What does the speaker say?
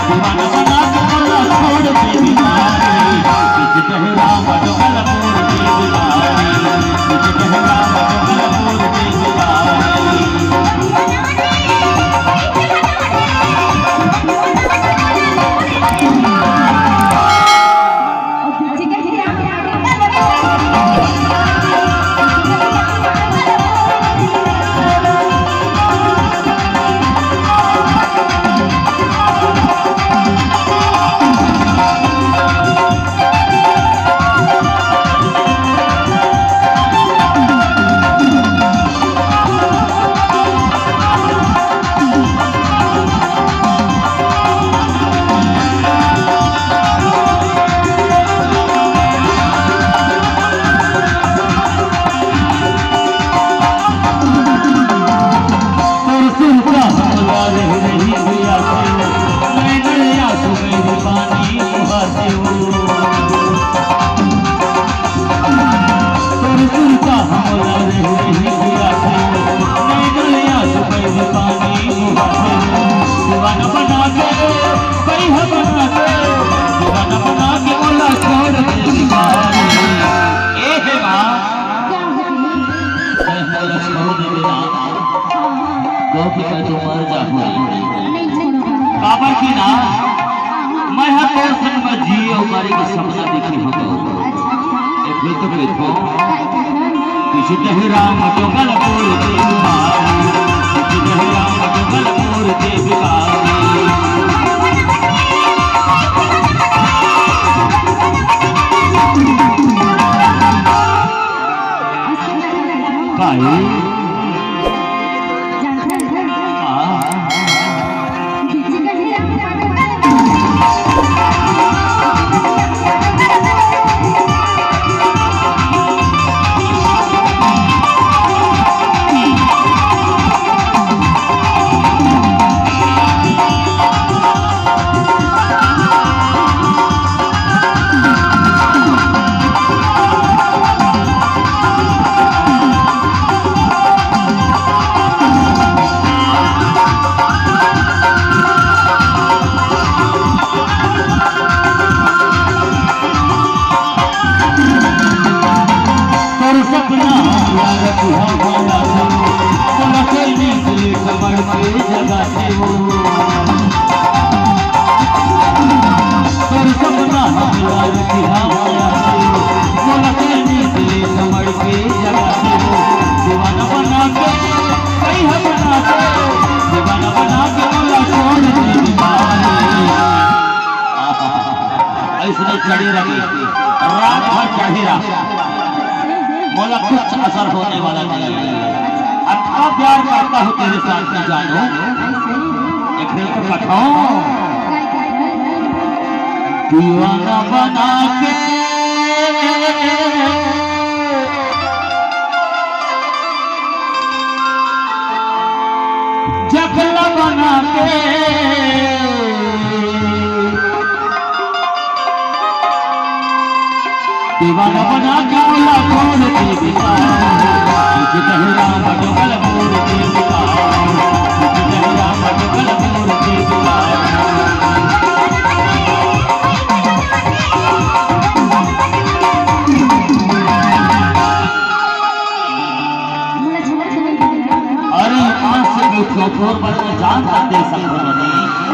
दीवाना बना के मोला छोड़ दे बीमारी तुझे कहरा मडोगल मोर दे बीमारी तुझे कहरा मडोगल मोर दे बीमारी काबर की ना मैं हर तोर संग में जिए उकारी के सपना देखी हो तो एक भी तो देखो किसी कहरा मडोगल मोर दे बीमारी किसी कहरा मडोगल मोर दे बीमारी भाई चढ़ी रही रात भर चढ़ी रही मोला कुछ असर होने वाला नहीं अच्छा प्यार करता हूँ तेरे साथ की जानो एक दिन को बताओ दीवाना बना के जगला बना के दीवाना बना के मोला छोड़ दे बीमारी तुझे कहरा मडोगल मोर दे बीमारी तुझे कहरा मडोगल मोर दे बीमारी अरे आज से वो छोर पर जान दे सकते नहीं